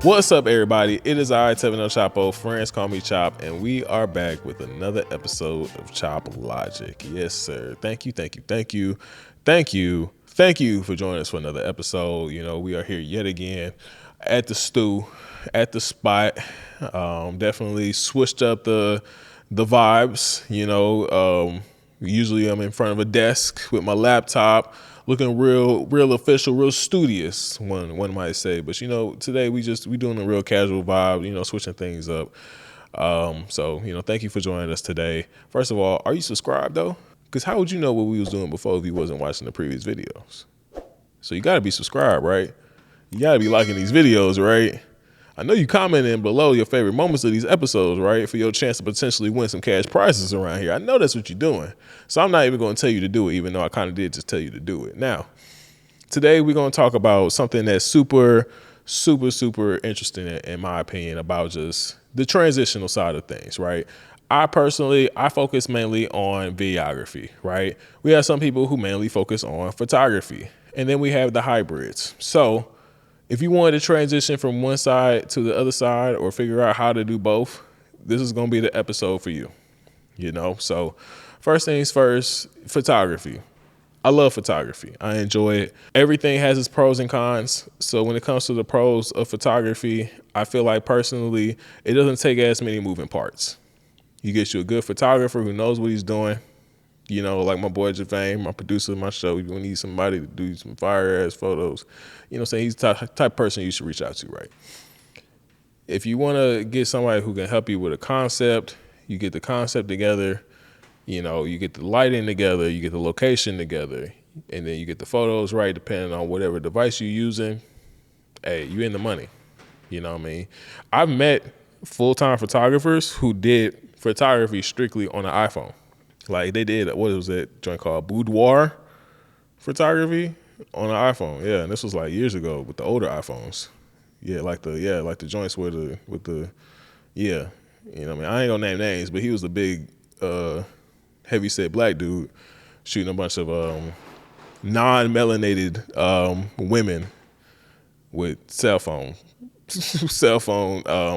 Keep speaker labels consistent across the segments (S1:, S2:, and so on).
S1: What's up, everybody? It is I, Tevin Chapo. Friends call me Chop, and we are back with another episode of Chop Logic. Yes, sir. Thank you for joining us for another episode. You know, we are here yet again at the stew, at the spot. Definitely switched up the vibes. You know, usually I'm in front of a desk with my laptop, looking real official, real studious, one might say. But you know, today we doing a real casual vibe, you know, switching things up. So you know, thank you for joining us today. First of all, are you subscribed though? Because how would you know what we was doing before if you wasn't watching the previous videos? So you gotta be subscribed, right? You gotta be liking these videos, right? I know you commenting below your favorite moments of these episodes, right? For your chance to potentially win some cash prizes around here. I know that's what you're doing. So I'm not even going to tell you to do it, even though I kind of did just tell you to do it. Now, today we're going to talk about something that's super interesting in my opinion, about just the transitional side of things, right? I focus mainly on videography, right? We have some people who mainly focus on photography, and then we have the hybrids. So if you wanted to transition from one side to the other side or figure out how to do both, this is going to be the episode for you, you know? So first things first, photography. I love photography. I enjoy it. Everything has its pros and cons. So when it comes to the pros of photography, I feel like personally, it doesn't take as many moving parts. You get you a good photographer who knows what he's doing. You know, like my boy Javane, my producer of my show, we need somebody to do some fire-ass photos. You know what I'm saying? He's the type of person you should reach out to, right? If you want to get somebody who can help you with a concept, you get the concept together, you know, you get the lighting together, you get the location together, and then you get the photos right, depending on whatever device you're using. Hey, you in the money. You know what I mean? I've met full-time photographers who did photography strictly on an iPhone. Like they did, what was that joint called? Boudoir photography on an iPhone. Yeah, and this was like years ago with the older iPhones. Yeah, like the joints with the yeah. You know what I mean? I ain't gonna name names, but he was a big heavy set black dude shooting a bunch of non-melanated women with cell phone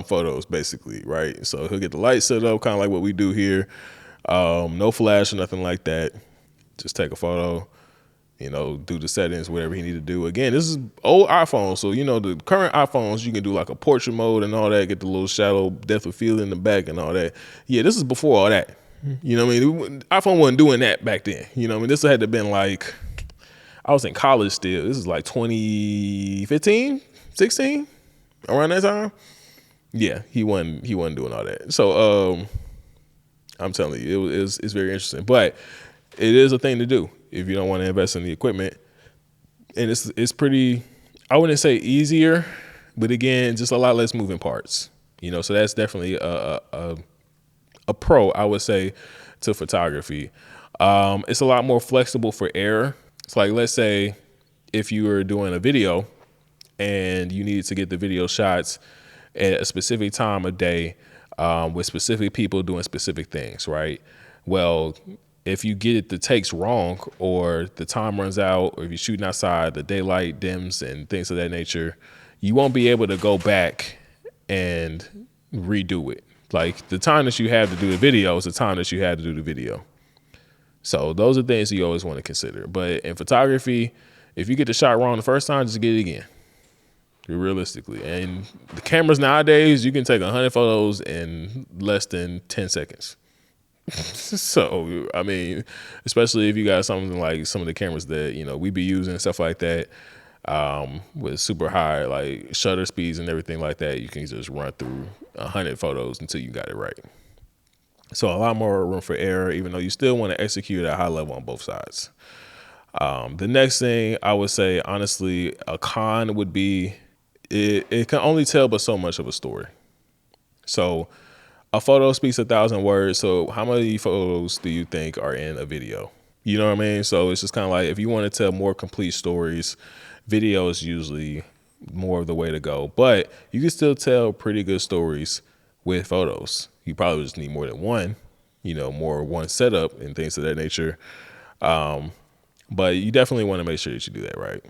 S1: photos, basically, right? So he'll get the light set up, kind of like what we do here. No flash or nothing like that. Just take a photo, you know, do the settings, whatever he need to do. Again, this is old iPhone, so you know the current iPhones, you can do like a portrait mode and all that, get the little shadow depth of field in the back and all that. Yeah, this is before all that. You know what I mean? iPhone wasn't doing that back then. You know what I mean? This had to have been like, I was in college still. This is like 2015, 16, around that time. Yeah, he wasn't doing all that. So I'm telling you, it's very interesting. But it is a thing to do if you don't want to invest in the equipment. And it's pretty, I wouldn't say easier, but again, just a lot less moving parts. You know, so that's definitely a pro, I would say, to photography. It's a lot more flexible for error. It's like, let's say if you were doing a video and you needed to get the video shots at a specific time of day, with specific people doing specific things, right? Well, if you get the takes wrong, or the time runs out, or if you're shooting outside, the daylight dims and things of that nature, you won't be able to go back and redo it. Like the time that you have to do the video is the time that you had to do the video. So those are things you always want to consider. But in photography, if you get the shot wrong the first time, just get it again. Realistically. And the cameras nowadays, you can take 100 photos in less than 10 seconds. So, I mean, especially if you got something like some of the cameras that, you know, we be using, stuff like that, with super high like shutter speeds and everything like that, you can just run through 100 photos until you got it right. So a lot more room for error, even though you still want to execute at a high level on both sides. The next thing I would say, honestly, a con would be it can only tell but so much of a story. So a photo speaks 1,000 words. So how many photos do you think are in a video? You know what I mean? So it's just kind of like, if you want to tell more complete stories, video is usually more of the way to go. But you can still tell pretty good stories with photos. You probably just need more than one, you know, more one setup and things of that nature. But you definitely want to make sure that you do that right.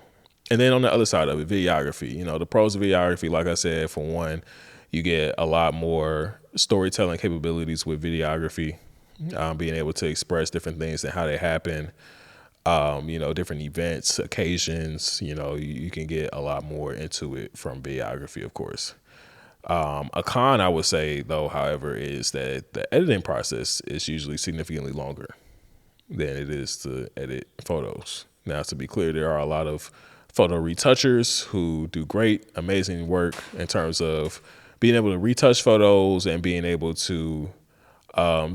S1: And then on the other side of it, videography. The pros of videography, like I said, for one, you get a lot more storytelling capabilities with videography, being able to express different things and how they happen, different events, occasions. You can get a lot more into it from videography, of course. A con, I would say, though, however, is that the editing process is usually significantly longer than it is to edit photos. Now, to be clear, there are a lot of photo retouchers who do great, amazing work in terms of being able to retouch photos and being able to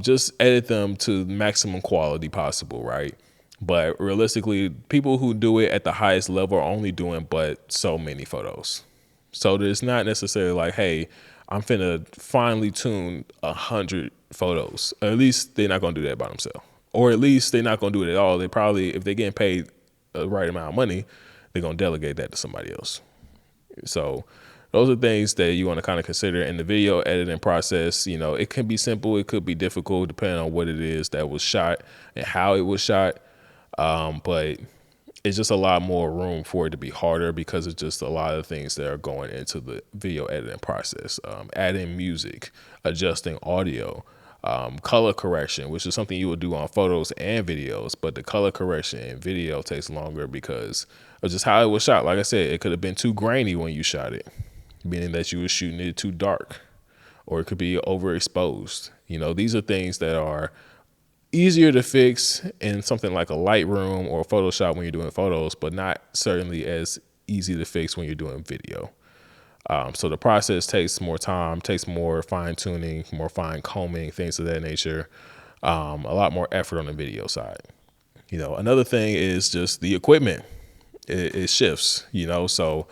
S1: just edit them to maximum quality possible, right? But realistically, people who do it at the highest level are only doing but so many photos. So there's not necessarily like, hey, I'm finna finely tune 100 photos. At least they're not gonna do that by themselves, or at least they're not gonna do it at all. They probably, if they're getting paid the right amount of money, they're gonna delegate that to somebody else. So those are things that you want to kind of consider in the video editing process. It can be simple, it could be difficult depending on what it is that was shot and how it was shot. But it's just a lot more room for it to be harder because it's just a lot of things that are going into the video editing process. Adding music, adjusting audio, color correction, which is something you would do on photos and videos, but the color correction in video takes longer because of just how it was shot. Like I said, it could have been too grainy when you shot it, meaning that you were shooting it too dark, or it could be overexposed. These are things that are easier to fix in something like a Lightroom or Photoshop when you're doing photos, but not certainly as easy to fix when you're doing video. So the process takes more time, takes more fine tuning, more fine combing, things of that nature. A lot more effort on the video side. Another thing is just the equipment. It shifts, so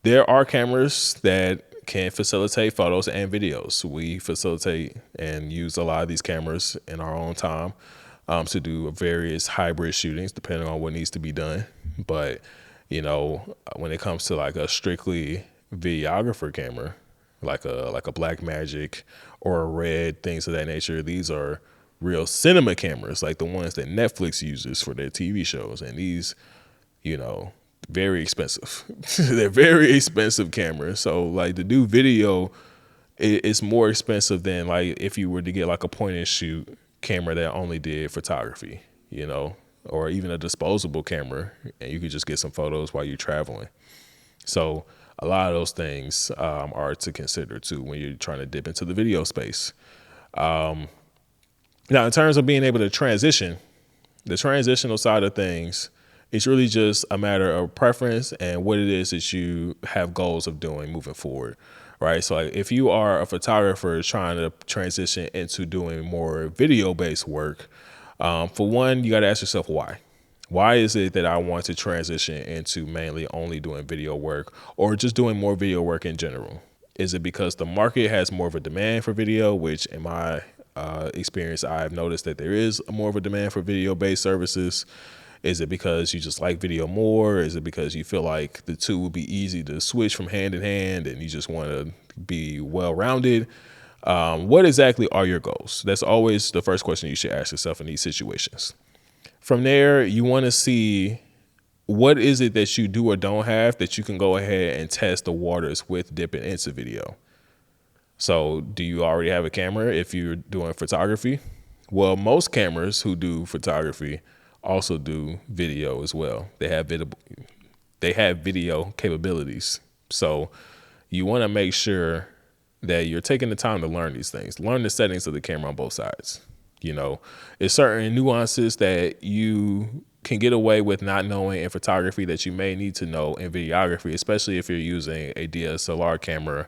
S1: there are cameras that can facilitate photos and videos. We facilitate and use a lot of these cameras in our own time to do various hybrid shootings, depending on what needs to be done. But, when it comes to like a strictly videographer camera, like a Blackmagic or a Red, things of that nature, these are real cinema cameras, like the ones that Netflix uses for their TV shows. And these, very expensive. They're very expensive cameras. So like to do video, it's more expensive than like if you were to get like a point and shoot camera that only did photography, or even a disposable camera, and you could just get some photos while you're traveling. So a lot of those things are to consider too when you're trying to dip into the video space. Now, in terms of being able to transition, the transitional side of things, it's really just a matter of preference and what it is that you have goals of doing moving forward, right? So like if you are a photographer trying to transition into doing more video-based work, for one, you got to ask yourself why. Why is it that I want to transition into mainly only doing video work or just doing more video work in general? Is it because the market has more of a demand for video, which in my experience, I've noticed that there is more of a demand for video-based services? Is it because you just like video more? Is it because you feel like the two will be easy to switch from hand in hand and you just want to be well-rounded? What exactly are your goals? That's always the first question you should ask yourself in these situations. From there, you want to see what is it that you do or don't have that you can go ahead and test the waters with dipping into video. So do you already have a camera if you're doing photography? Well, most cameras who do photography also do video as well. They have video capabilities. So you want to make sure that you're taking the time to learn these things, learn the settings of the camera on both sides. It's certain nuances that you can get away with not knowing in photography that you may need to know in videography, especially if you're using a DSLR camera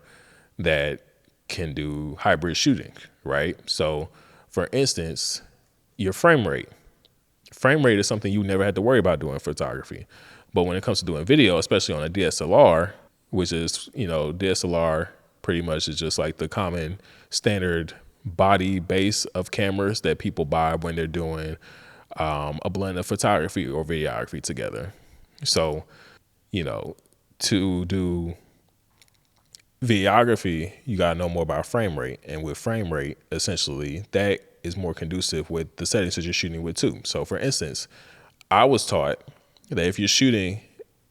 S1: that can do hybrid shooting, right? So for instance, your frame rate. Frame rate is something you never had to worry about doing photography. But when it comes to doing video, especially on a DSLR, which is, DSLR pretty much is just like the common standard body base of cameras that people buy when they're doing a blend of photography or videography together. So, to do videography, you got to know more about frame rate. And with frame rate, essentially, that is more conducive with the settings that you're shooting with too. So for instance, I was taught that if you're shooting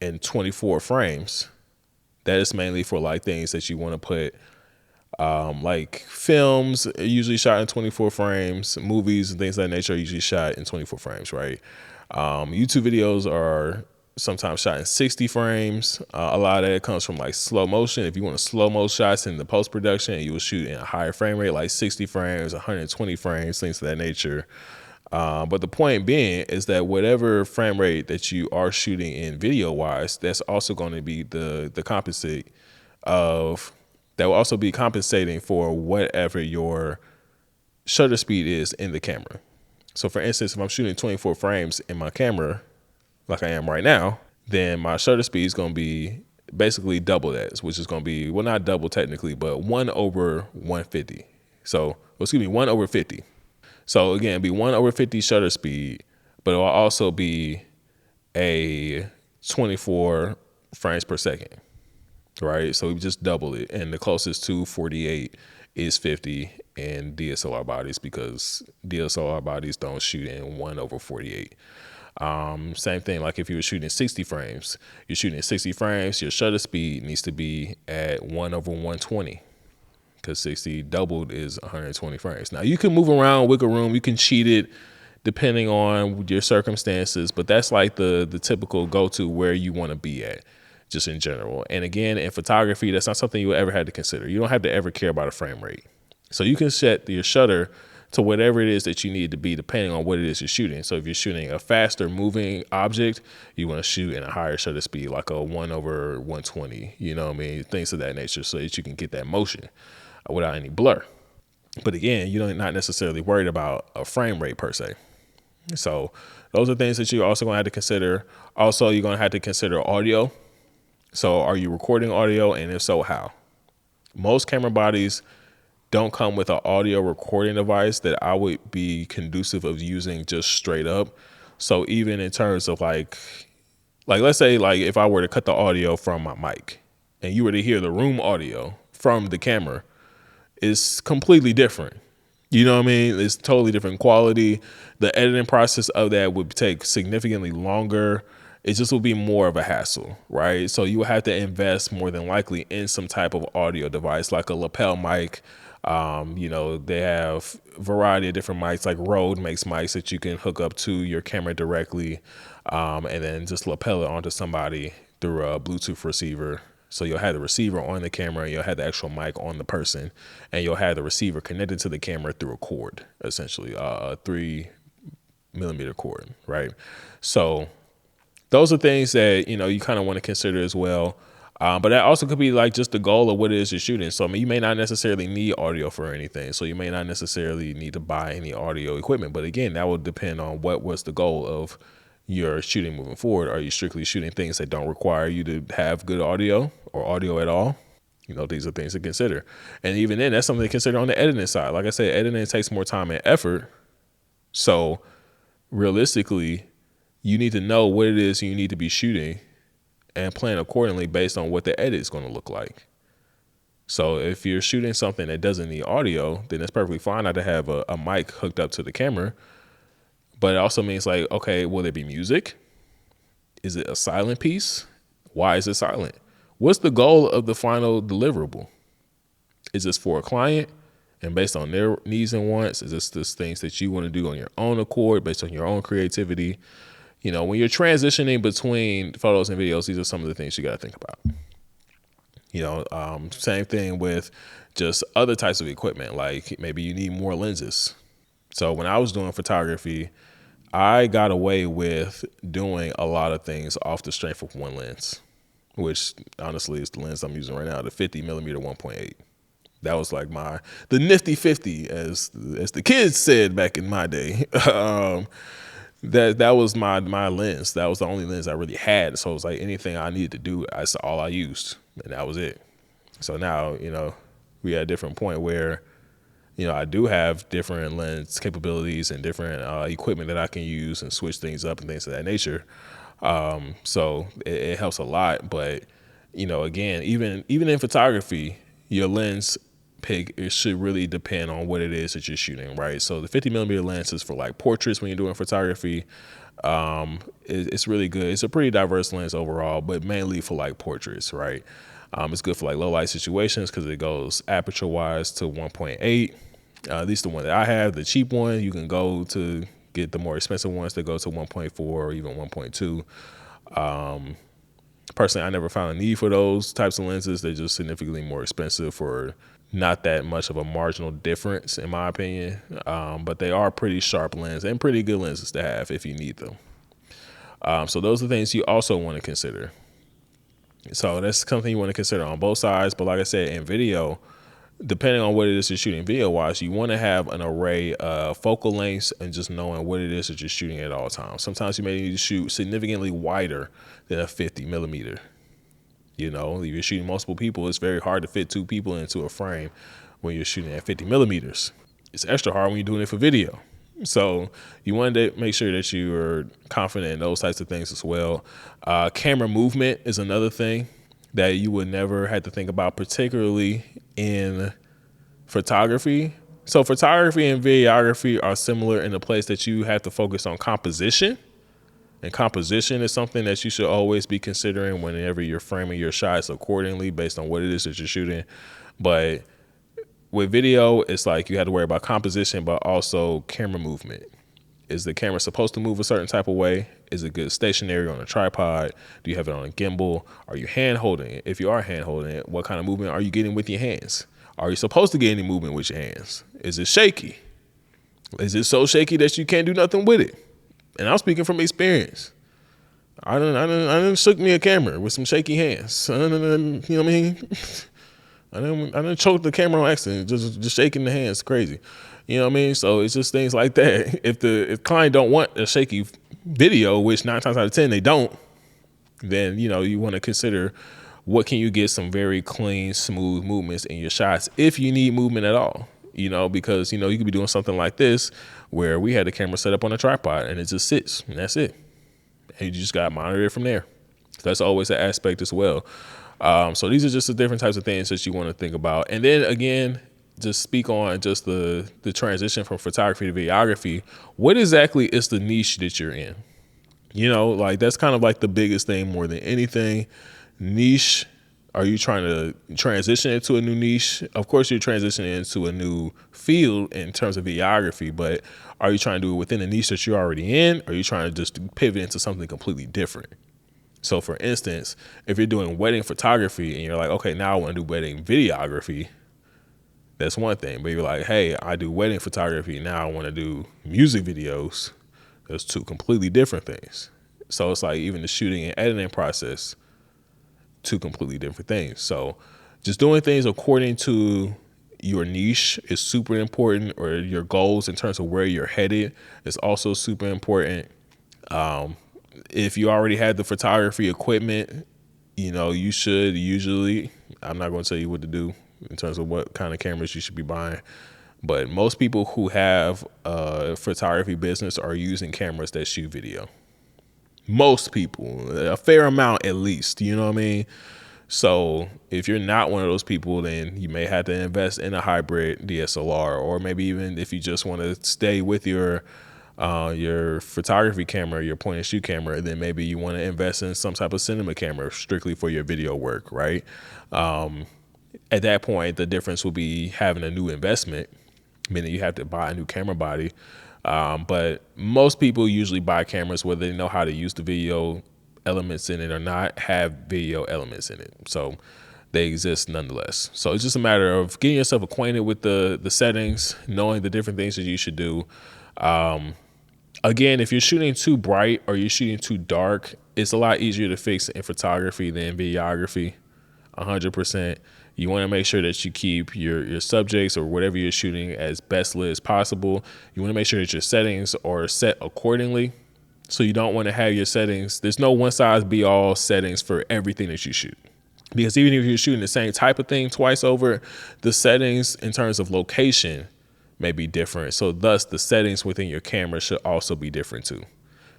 S1: in 24 frames, that is mainly for like things that you want to put, like films are usually shot in 24 frames, movies and things of that nature are usually shot in 24 frames, right? YouTube videos are sometimes shot in 60 frames. A lot of that comes from like slow motion. If you want to slow mo shots in the post production, you will shoot in a higher frame rate, like 60 frames, 120 frames, things of that nature. But the point being is that whatever frame rate that you are shooting in video wise, that's also going to be the compensate of, that will also be compensating for whatever your shutter speed is in the camera. So for instance, if I'm shooting 24 frames in my camera, like I am right now, then my shutter speed is going to be basically double that, which is going to be, well, not double technically, but 1/150. So, well, excuse me, 1/50. So again, it'd be 1/50 shutter speed, but it will also be a 24 frames per second, right? So we just double it. And the closest to 48 is 50 in DSLR bodies, because DSLR bodies don't shoot in 1/48. Same thing, like if you were shooting 60 frames, you're shooting 60 frames, your shutter speed needs to be at 1/120, because 60 doubled is 120 frames. Now you can move around, wiggle room, you can cheat it depending on your circumstances, but that's like the typical go-to where you want to be at, just in general. And again, in photography, that's not something you ever had to consider. You don't have to ever care about a frame rate. So you can set your shutter to whatever it is that you need to be, depending on what it is you're shooting. So if you're shooting a faster moving object, you want to shoot in a higher shutter speed, like a 1/120, you know what I mean? Things of that nature, so that you can get that motion without any blur. But again, you're not necessarily worried about a frame rate per se. So those are things that you're also going to have to consider. Also, you're going to have to consider audio. So are you recording audio, and if so, how? Most camera bodies don't come with an audio recording device that I would be conducive of using just straight up. So even in terms of like let's say like if I were to cut the audio from my mic and you were to hear the room audio from the camera, it's completely different. You know what I mean? It's totally different quality. The editing process of that would take significantly longer. It just will be more of a hassle, right? So you will have to invest more than likely in some type of audio device, like a lapel mic. They have a variety of different mics, like Rode makes mics that you can hook up to your camera directly, and then just lapel it onto somebody through a Bluetooth receiver. So you'll have the receiver on the camera, and you'll have the actual mic on the person, and you'll have the receiver connected to the camera through a cord, essentially a 3mm cord, right? So those are things that, you kind of want to consider as well. But that also could be like just the goal of what it is you're shooting. So I mean, you may not necessarily need audio for anything. So you may not necessarily need to buy any audio equipment. But again, that will depend on what was the goal of your shooting moving forward. Are you strictly shooting things that don't require you to have good audio or audio at all? These are things to consider. And even then, that's something to consider on the editing side. Like I said, editing takes more time and effort. So realistically, you need to know what it is you need to be shooting and plan accordingly based on what the edit is going to look like. So if you're shooting something that doesn't need audio, then it's perfectly fine not to have a mic hooked up to the camera. But it also means like, okay, will there be music? Is it a silent piece? Why is it silent? What's the goal of the final deliverable? Is this for a client and based on their needs and wants? Is this just things that you want to do on your own accord based on your own creativity? When you're transitioning between photos and videos, these are some of the things you got to think about. Same thing with just other types of equipment, like maybe you need more lenses. So when I was doing photography, I got away with doing a lot of things off the strength of one lens, which honestly is the lens I'm using right now, the 50mm 1.8. That was like the nifty 50, as the kids said back in my day. That was my lens. That was the only lens I really had. So it was like anything I needed to do, that's all I used, and that was it. So now, we at a different point where, I do have different lens capabilities and different equipment that I can use and switch things up and things of that nature. So it helps a lot. But, again, even in photography, your lens pick, it should really depend on what it is that you're shooting, right? So the 50mm lens is for like portraits when you're doing photography. It's really good. It's a pretty diverse lens overall, but mainly for like portraits, right? It's good for like low light situations because it goes aperture wise to 1.8. At least the one that I have, the cheap one. You can go to get the more expensive ones that go to 1.4 or even 1.2. Personally, I never found a need for those types of lenses. They're just significantly more expensive for not that much of a marginal difference, in my opinion. But they are pretty sharp lenses and pretty good lenses to have if you need them. So those are things you also want to consider. So that's something you want to consider on both sides. But like I said, in video, depending on what it is you're shooting video wise, you want to have an array of focal lengths and just knowing what it is that you're shooting at all times. Sometimes you may need to shoot significantly wider than a 50 millimeter. You know, if you're shooting multiple people, it's very hard to fit 2 people into a frame when you're shooting at 50 millimeters. It's extra hard when you're doing it for video. So you want to make sure that you are confident in those types of things as well. Camera movement is another thing that you would never have to think about, particularly in photography. So photography and videography are similar in the place that you have to focus on composition. And composition is something that you should always be considering whenever you're framing your shots accordingly based on what it is that you're shooting. But with video, it's like you have to worry about composition, but also camera movement. Is the camera supposed to move a certain type of way? Is it good stationary on a tripod? Do you have it on a gimbal? Are you hand holding it? If you are hand holding it, what kind of movement are you getting with your hands? Are you supposed to get any movement with your hands? Is it shaky? Is it so shaky that you can't do nothing with it? And I'm speaking from experience. I done shook me a camera with some shaky hands. You know what I mean? I done choked the camera on accident, just shaking the hands, crazy. You know what I mean? So it's just things like that. If client don't want a shaky video, which 9 times out of 10 they don't, then you want to consider what can you get some very clean, smooth movements in your shots if you need movement at all. Because you could be doing something like this where we had the camera set up on a tripod and it just sits and that's it. And you just got to monitor it from there. So that's always an aspect as well. So these are just the different types of things that you want to think about. And then again, just speak on just the transition from photography to videography. What exactly is the niche that you're in? Like that's kind of like the biggest thing more than anything. Niche. Are you trying to transition into a new niche? Of course, you're transitioning into a new field in terms of videography, but are you trying to do it within the niche that you're already in? Or are you trying to just pivot into something completely different? So for instance, if you're doing wedding photography and you're like, okay, now I want to do wedding videography, that's one thing. But you're like, hey, I do wedding photography. Now I want to do music videos. Those 2 completely different things. So it's like even the shooting and editing process, 2 completely different things. So just doing things according to your niche is super important, or your goals in terms of where you're headed is also super important. If you already had the photography equipment, you should usually, I'm not going to tell you what to do in terms of what kind of cameras you should be buying, but most people who have a photography business are using cameras that shoot video. Most people, a fair amount at least, you know what I mean? So if you're not one of those people, then you may have to invest in a hybrid DSLR, or maybe even if you just want to stay with your photography camera, your point and shoot camera, then maybe you want to invest in some type of cinema camera strictly for your video work, right? At that point, the difference will be having a new investment, meaning you have to buy a new camera body. But most people usually buy cameras, whether they know how to use the video elements in it or not, have video elements in it. So they exist nonetheless. So it's just a matter of getting yourself acquainted with the settings, knowing the different things that you should do. Again, if you're shooting too bright or you're shooting too dark, it's a lot easier to fix in photography than videography, 100%. You want to make sure that you keep your subjects or whatever you're shooting as best lit as possible. You want to make sure that your settings are set accordingly. So you don't want to have your settings. There's no one size be all settings for everything that you shoot. Because even if you're shooting the same type of thing twice over, the settings in terms of location may be different. So thus the settings within your camera should also be different too.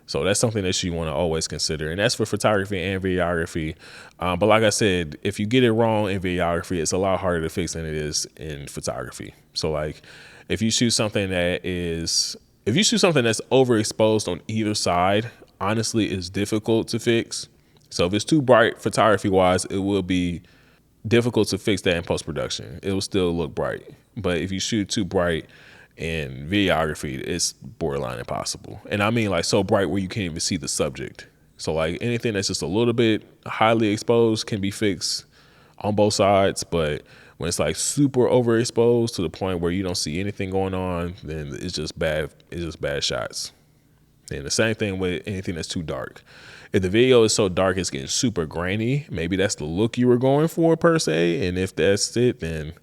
S1: So that's something that you want to always consider. And that's for photography and videography. But like I said, if you get it wrong in videography, it's a lot harder to fix than it is in photography. So like if you shoot something that is If you shoot something that's overexposed on either side, honestly, it's difficult to fix. So if it's too bright photography wise, it will be difficult to fix that in post production. It will still look bright. But if you shoot too bright in videography, it's borderline impossible. And I mean like so bright where you can't even see the subject. So like anything that's just a little bit highly exposed can be fixed on both sides, but when it's like super overexposed to the point where you don't see anything going on, then it's just bad. It's just bad shots. And the same thing with anything that's too dark. If the video is so dark it's getting super grainy, maybe that's the look you were going for per se. And if that's it, then,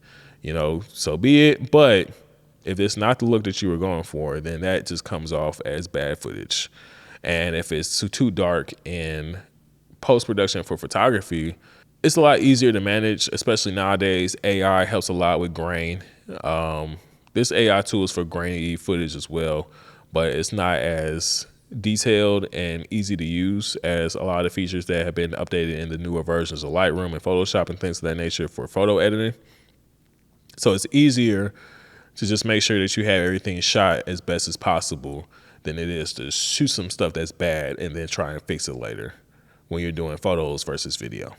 S1: you know, so be it. But if it's not the look that you were going for, then that just comes off as bad footage. And if it's too dark in post-production for photography, it's a lot easier to manage, especially nowadays. AI helps a lot with grain. This AI tool is for grainy footage as well, but it's not as detailed and easy to use as a lot of features that have been updated in the newer versions of Lightroom and Photoshop and things of that nature for photo editing. So it's easier to just make sure that you have everything shot as best as possible than it is to shoot some stuff that's bad and then try and fix it later when you're doing photos versus video.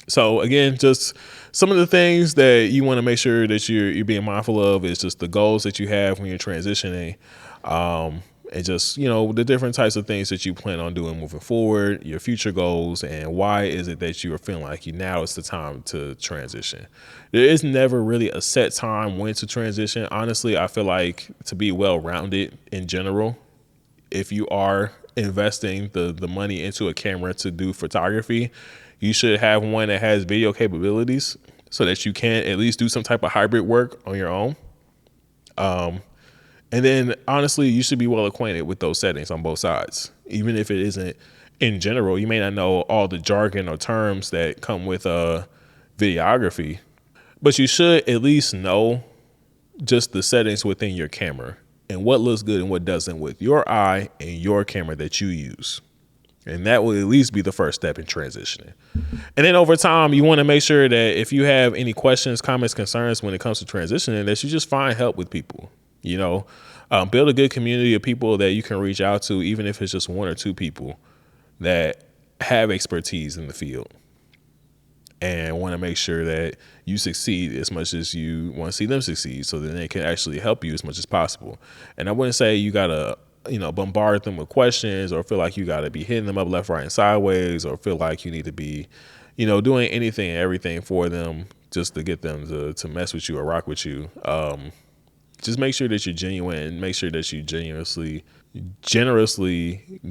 S1: So again, just some of the things that you want to make sure that you're being mindful of is just the goals that you have when you're transitioning, and just, you know, the different types of things that you plan on doing moving forward, your future goals, and why is it that you are feeling like now is the time to transition. There is never really a set time when to transition. Honestly, I feel like to be well-rounded in general, if you are investing the money into a camera to do photography, you should have one that has video capabilities so that you can at least do some type of hybrid work on your own. And then honestly, you should be well acquainted with those settings on both sides. Even if it isn't in general, you may not know all the jargon or terms that come with videography, but you should at least know just the settings within your camera and what looks good and what doesn't with your eye and your camera that you use. And that will at least be the first step in transitioning. And then over time, you want to make sure that if you have any questions, comments, concerns when it comes to transitioning, that you just find help with people. You know, build a good community of people that you can reach out to, even if it's just one or two people that have expertise in the field and want to make sure that you succeed as much as you want to see them succeed, so that they can actually help you as much as possible. And I wouldn't say you got to, you know, bombard them with questions or feel like you got to be hitting them up left, right, and sideways, or feel like you need to be, you know, doing anything and everything for them just to get them to mess with you or rock with you. Just make sure that you're genuine and make sure that you generously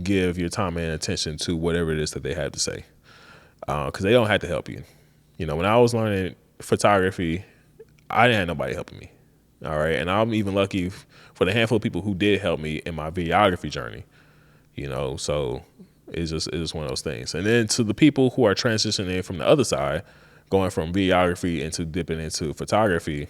S1: give your time and attention to whatever it is that they have to say. Because they don't have to help you. You know, when I was learning photography, I didn't have nobody helping me. All right. And I'm even lucky for the handful of people who did help me in my videography journey. You know, so it's just one of those things. And then to the people who are transitioning from the other side, going from videography into dipping into photography,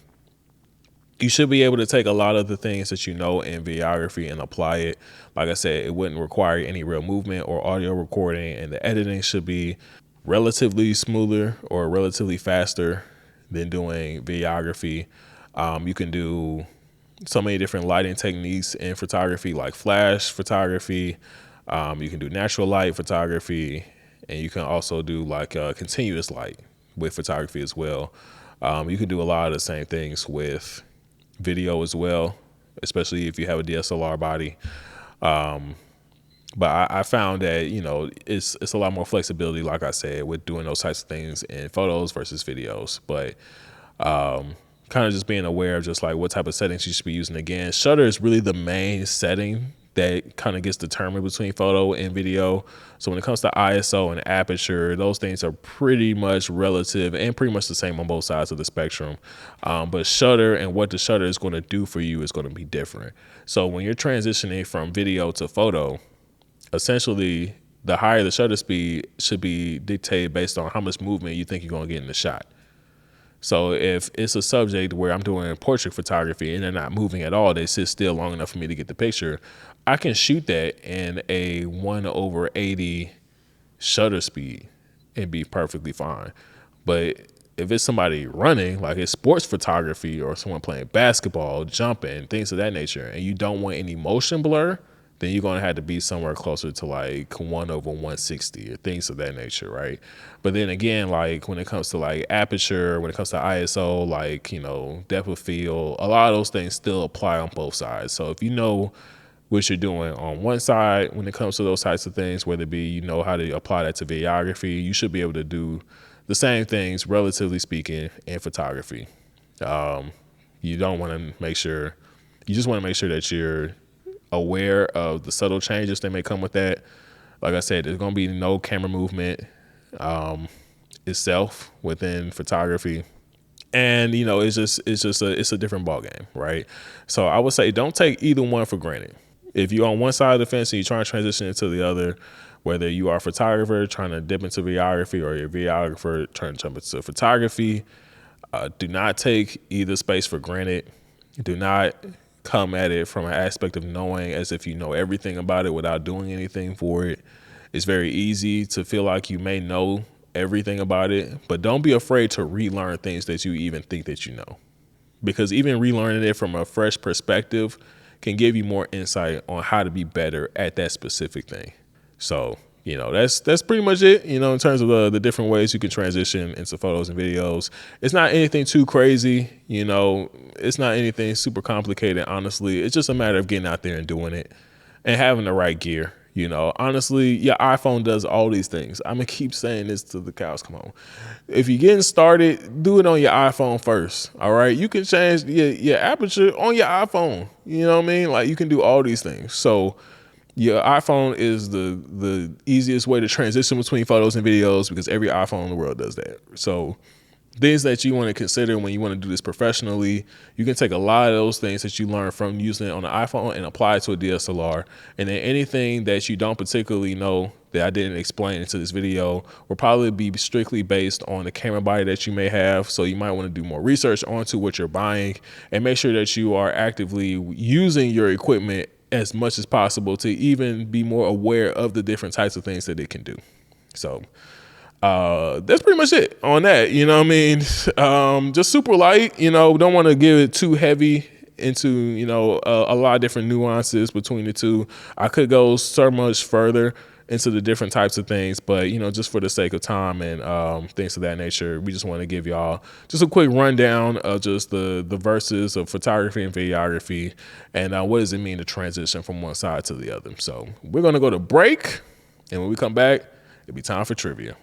S1: you should be able to take a lot of the things that you know in videography and apply it. Like I said, it wouldn't require any real movement or audio recording, and the editing should be relatively smoother or relatively faster than doing videography. You can do so many different lighting techniques in photography, like flash photography. You can do natural light photography, and you can also do like continuous light with photography as well. You can do a lot of the same things with video as well, especially if you have a DSLR body. But I found that, you know, it's a lot more flexibility, like I said, with doing those types of things in photos versus videos. But kind of just being aware of just like what type of settings you should be using. Again, shutter is really the main setting that kind of gets determined between photo and video. So when it comes to ISO and aperture, those things are pretty much relative and pretty much the same on both sides of the spectrum. But shutter and what the shutter is going to do for you is going to be different. So when you're transitioning from video to photo, essentially the higher the shutter speed should be dictated based on how much movement you think you're going to get in the shot. So if it's a subject where I'm doing portrait photography and they're not moving at all, they sit still long enough for me to get the picture, I can shoot that in a 1/80 shutter speed and be perfectly fine. But if it's somebody running, like it's sports photography or someone playing basketball, jumping, things of that nature, and you don't want any motion blur, then you're going to have to be somewhere closer to like 1/160 or things of that nature, right? But then again, like when it comes to like aperture, when it comes to ISO, like, you know, depth of field, a lot of those things still apply on both sides. So if you know what you're doing on one side when it comes to those types of things, whether it be you know how to apply that to videography, you should be able to do the same things, relatively speaking, in photography. You don't want to make sure, you just want to make sure that you're aware of the subtle changes that may come with that. Like I said, there's going to be no camera movement itself within photography. And, you know, it's a different ball game, right? So I would say don't take either one for granted. If you're on one side of the fence and you're trying to transition into the other, whether you are a photographer trying to dip into videography or you're a videographer trying to jump into photography, do not take either space for granted. Do not come at it from an aspect of knowing as if you know everything about it without doing anything for it. It's very easy to feel like you may know everything about it, but don't be afraid to relearn things that you even think that you know. Because even relearning it from a fresh perspective can give you more insight on how to be better at that specific thing. So, you know, that's pretty much it, you know, in terms of the different ways you can transition into photos and videos. It's not anything too crazy, you know, it's not anything super complicated, honestly. It's just a matter of getting out there and doing it and having the right gear. You know, honestly, your iPhone does all these things. I'm going to keep saying this till the cows come home. If you're getting started, do it on your iPhone first, all right? You can change your aperture on your iPhone. You know what I mean? Like, you can do all these things. So your iPhone is the easiest way to transition between photos and videos because every iPhone in the world does that. So things that you want to consider when you want to do this professionally, you can take a lot of those things that you learn from using it on an iPhone and apply it to a DSLR. And then anything that you don't particularly know that I didn't explain into this video will probably be strictly based on the camera body that you may have. So you might want to do more research onto what you're buying and make sure that you are actively using your equipment as much as possible to even be more aware of the different types of things that it can do. So that's pretty much it on that. You know what I mean? Just super light, you know, don't want to give it too heavy into, you know, a lot of different nuances between the two. I could go so much further into the different types of things, but, you know, just for the sake of time and things of that nature, we just want to give y'all just a quick rundown of just the verses of photography and videography and what does it mean to transition from one side to the other. So we're going to go to break, and when we come back, it'll be time for trivia.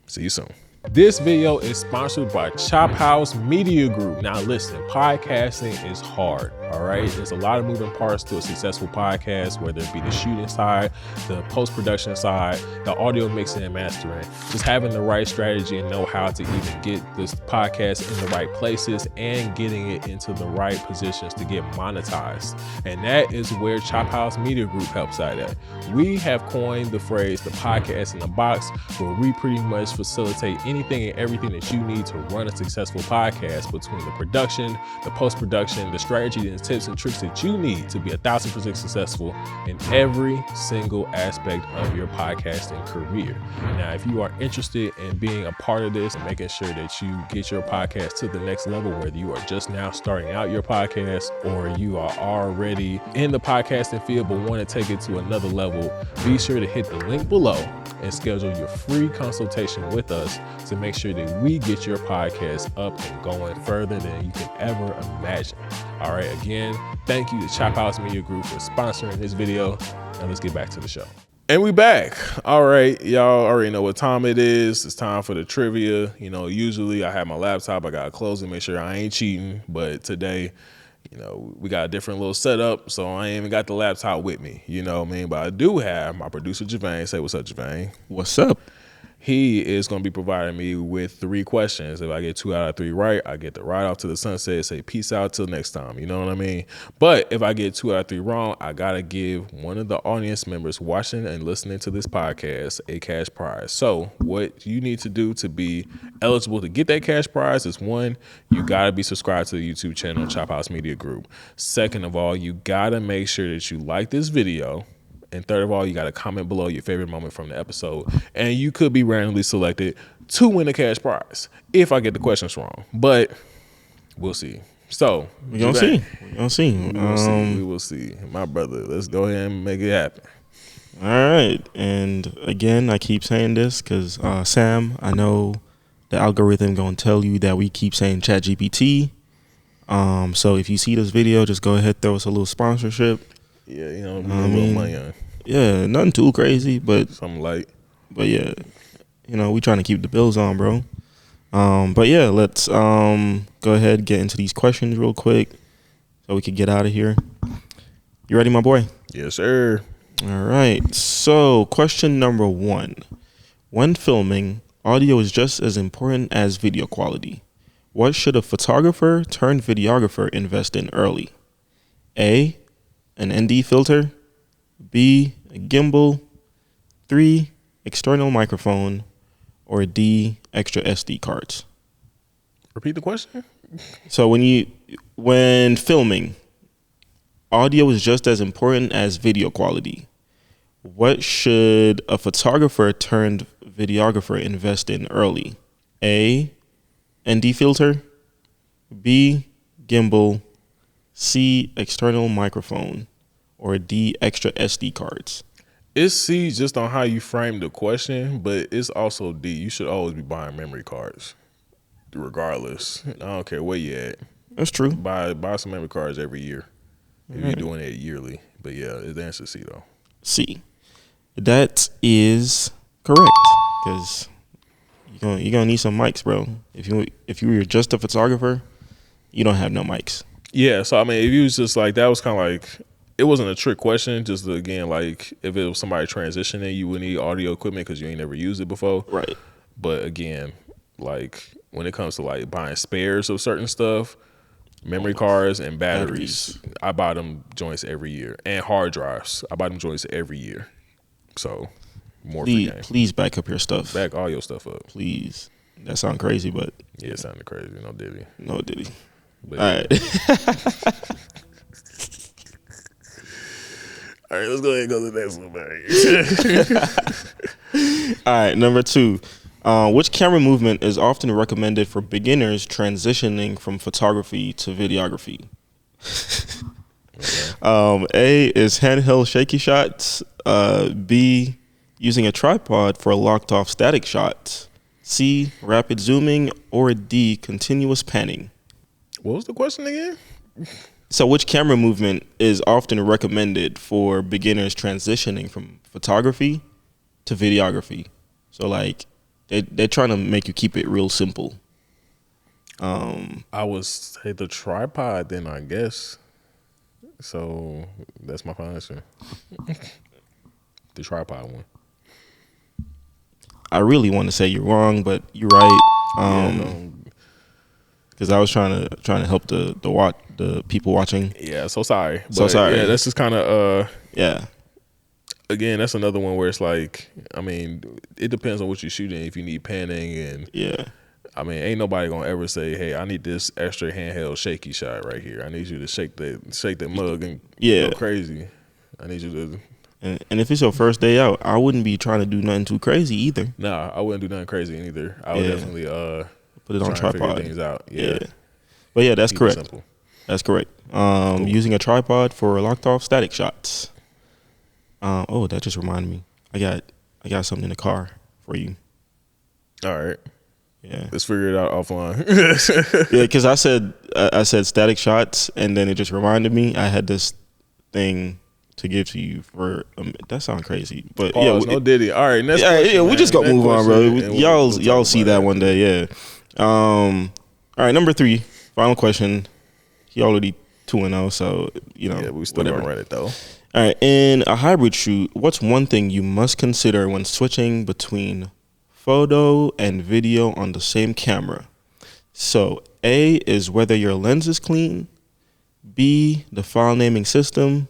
S1: See you soon. This video is sponsored by Chop House Media Group. Now listen, podcasting is hard, all right? There's a lot of moving parts to a successful podcast, whether it be the shooting side, the post-production side, the audio mixing and mastering, just having the right strategy and know how to even get this podcast in the right places and getting it into the right positions to get monetized. And that is where Chop House Media Group helps out at. We have coined the phrase, the podcast in the box, where we pretty much facilitate anything and everything that you need to run a successful podcast, between the production, the post-production, the strategy and tips and tricks that you need to be 1,000% successful in every single aspect of your podcasting career. Now, if you are interested in being a part of this and making sure that you get your podcast to the next level, whether you are just now starting out your podcast or you are already in the podcasting field but want to take it to another level, be sure to hit the link below and schedule your free consultation with us to make sure that we get your podcast up and going further than you can ever imagine. All right, again, thank you to Chop House Media Group for sponsoring this video. Now let's get back to the show. And we back. All right, y'all already know what time it is. It's time for the trivia. You know, usually I have my laptop, I gotta close it, make sure I ain't cheating. But today, you know, we got a different little setup, so I ain't even got the laptop with me. You know what I mean? But I do have my producer, Javane. Say what's up, Javane.
S2: What's up?
S1: He is going to be providing me with 3 questions. If I get 2 out of 3 right, I get to ride off to the sunset, say peace out till next time. You know what I mean? But if I get 2 out of 3 wrong, I got to give one of the audience members watching and listening to this podcast a cash prize. So what you need to do to be eligible to get that cash prize is, 1, you got to be subscribed to the YouTube channel, Chop House Media Group. Second of all, you got to make sure that you like this video. And third of all, you got to comment below your favorite moment from the episode. And you could be randomly selected to win a cash prize if I get the questions wrong. But we'll see. So
S2: we gonna see. We gonna see.
S1: We will see. My brother, let's go ahead and make it happen.
S2: All right. And again, I keep saying this because Sam, I know the algorithm gonna tell you that we keep saying ChatGPT. So if you see this video, just go ahead, throw us a little sponsorship.
S1: Yeah, you know, a little money on.
S2: Yeah, nothing too crazy, but
S1: something light.
S2: But yeah, you know, we trying to keep the bills on, bro. But yeah, let's go ahead, get into these questions real quick so we could get out of here. You ready, my boy?
S1: Yes, sir.
S2: All right. So question number 1. When filming, audio is just as important as video quality. What should a photographer turned videographer invest in early? A, an ND filter. B, a gimbal. 3, external microphone. Or D, extra SD cards.
S1: Repeat the question.
S2: So when filming, audio is just as important as video quality. What should a photographer turned videographer invest in early? A, ND filter. B, gimbal. C, external microphone. Or D, extra SD cards.
S1: It's C just on how you frame the question, but it's also D. You should always be buying memory cards, regardless. I don't care where you at.
S2: That's true.
S1: Buy some memory cards every year if you're doing it yearly. But yeah, the answer is C though.
S2: C. That is correct because you're gonna need some mics, bro. If you were just a photographer, you don't have no mics.
S1: Yeah, so I mean, if you was just like that, was kind of like it wasn't a trick question. Just again, like if it was somebody transitioning, you would need audio equipment because you ain't never used it before.
S2: Right.
S1: But again, like when it comes to like buying spares of certain stuff, memory cards and batteries, I buy them joints every year, and hard drives. I buy them joints every year. So more for game.
S2: Please back up your stuff.
S1: Back all your stuff up,
S2: please. That sounds crazy, but
S1: yeah, it sounded crazy. No diddy.
S2: No diddy.
S1: But
S2: all right.
S1: All right, let's go ahead and go to the next one, man.
S2: All right, number 2. Which camera movement is often recommended for beginners transitioning from photography to videography? A is handheld shaky shots. B, using a tripod for locked off static shots. C, rapid zooming. Or D, continuous panning.
S1: What was the question again?
S2: So which camera movement is often recommended for beginners transitioning from photography to videography? So like they're trying to make you keep it real simple.
S1: I would say the tripod then, I guess. So that's my final answer. The tripod one.
S2: I really want to say you're wrong, but you're right. Because I was trying to help the people watching.
S1: Yeah, so sorry.
S2: So sorry.
S1: Yeah, that's just kind of
S2: yeah.
S1: Again, that's another one where it's like, I mean, it depends on what you're shooting. If you need panning and
S2: yeah,
S1: I mean, ain't nobody gonna ever say, "Hey, I need this extra handheld shaky shot right here. I need you to shake that mug and go crazy. I need you to."
S2: And if it's your first day out, I wouldn't be trying to do nothing too crazy either.
S1: Nah, I wouldn't do nothing crazy either. I would definitely
S2: put it on tripod.
S1: Things out. Yeah.
S2: But yeah, that's correct.
S1: Simple.
S2: That's correct. Cool. Using a tripod for locked off static shots. Oh, that just reminded me. I got something in the car for you.
S1: All right.
S2: Yeah.
S1: Let's figure it out offline.
S2: Yeah, because I said static shots, and then it just reminded me I had this thing to give to you for. That sounds crazy, but
S1: pause, no diddy. All right, next question,
S2: yeah, we just gonna move on, bro. Y'all see that one day, yeah. All right, number 3, final question. He already 2-0, so you know.
S1: Yeah, we still gonna run it though.
S2: All right, in a hybrid shoot, what's one thing you must consider when switching between photo and video on the same camera? So A is whether your lens is clean. B, the file naming system.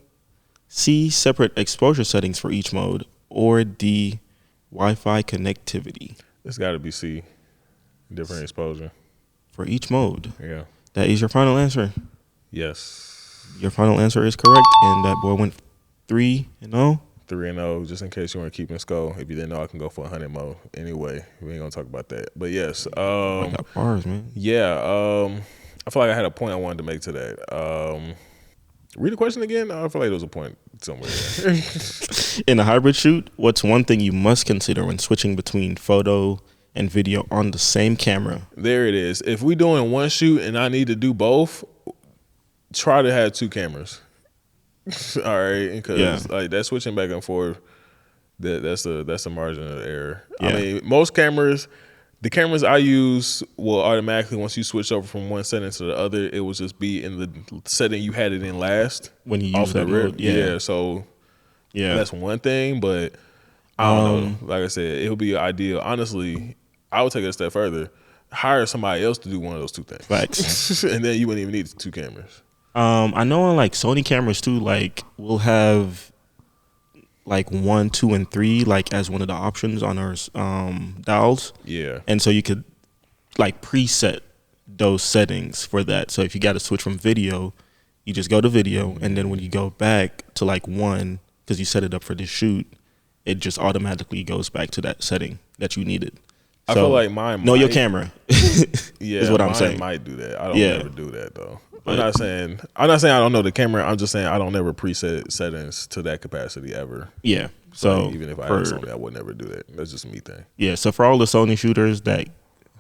S2: C, separate exposure settings for each mode. Or D, Wi-Fi connectivity.
S1: It's got to be C, different exposure.
S2: For each mode?
S1: Yeah.
S2: That is your final answer?
S1: Yes.
S2: Your final answer is correct, and that boy went 3-0.
S1: 3-0, just in case you want to keep in score. If you didn't know, I can go for 100 more. Anyway, we ain't gonna talk about that. But yes,
S2: I got bars, man.
S1: yeah, I feel like I had a point I wanted to make to that. Read the question again. I feel like there was a point somewhere there.
S2: In a hybrid shoot, what's one thing you must consider when switching between photo and video on the same camera?
S1: There it is. If we doing one shoot and I need to do both, try to have 2 cameras. All right, because like that switching back and forth, that's a margin of error.
S2: Yeah.
S1: I mean, most cameras, the cameras I use will automatically, once you switch over from one setting to the other, it will just be in the setting you had it in last.
S2: When you
S1: off
S2: use
S1: the
S2: that
S1: rip.
S2: mode, yeah.
S1: So
S2: Yeah.
S1: that's one thing, but I don't know. Like I said, it would be ideal. Honestly, I would take it a step further. Hire somebody else to do one of those 2 things.
S2: Facts.
S1: And then you wouldn't even need 2 cameras.
S2: I know on like Sony cameras too, like we'll have like 1, 2, and 3 like as one of the options on our dials.
S1: Yeah.
S2: And so you could like preset those settings for that. So if you got to switch from video, you just go to video, and then when you go back to like 1, because you set it up for this shoot, it just automatically goes back to that setting that you needed.
S1: I feel like mine
S2: know your
S1: might-
S2: camera.
S1: Yeah,
S2: is what I'm
S1: mine
S2: saying.
S1: might do that. I don't
S2: Yeah.
S1: ever do that though. I'm not saying I don't know the camera. I'm just saying I don't ever preset settings to that capacity ever.
S2: Yeah. So
S1: Like, even if I
S2: for,
S1: had something, I would never do that. That's just me thing.
S2: yeah, so for all the Sony shooters that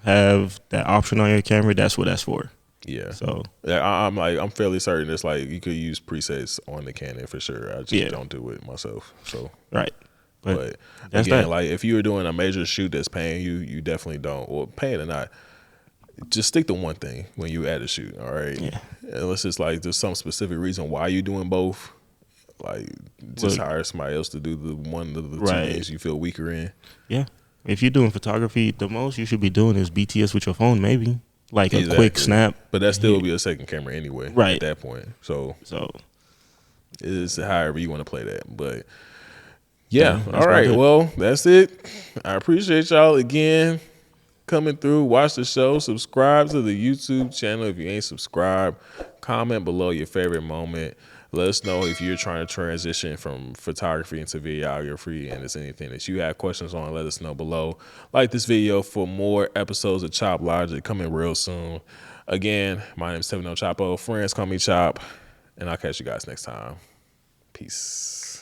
S2: have that option on your camera, that's what that's for.
S1: Yeah.
S2: So
S1: Yeah, I'm fairly certain it's like you could use presets on the Canon for sure. I just don't do it myself. So
S2: right.
S1: but
S2: that's
S1: again,
S2: that.
S1: like if you were doing a major shoot that's paying you, you definitely don't. Or paying or not, just stick to one thing when you at a shoot. All right.
S2: Yeah.
S1: Unless it's like there's some specific reason why you're doing both. Like just
S2: Look.
S1: hire somebody else to do the one of the 2
S2: Right.
S1: things you feel weaker in.
S2: Yeah. If you're doing photography, the most you should be doing is BTS with your phone, maybe. Like a
S1: Exactly.
S2: quick snap.
S1: But that still will be a second camera anyway.
S2: Right.
S1: At that point. So
S2: So
S1: it's however you want to play that. But yeah.
S2: that's
S1: All right.
S2: about it.
S1: Well, that's it. I appreciate y'all again coming through. Watch the show. Subscribe to the YouTube channel if you ain't subscribed. Comment below your favorite moment. Let us know if you're trying to transition from photography into videography and there's anything that you have questions on. Let us know below. Like this video for more episodes of Chop Logic coming real soon. Again, my name is 70 Chapo. Friends call me Chop. And I'll catch you guys next time. Peace.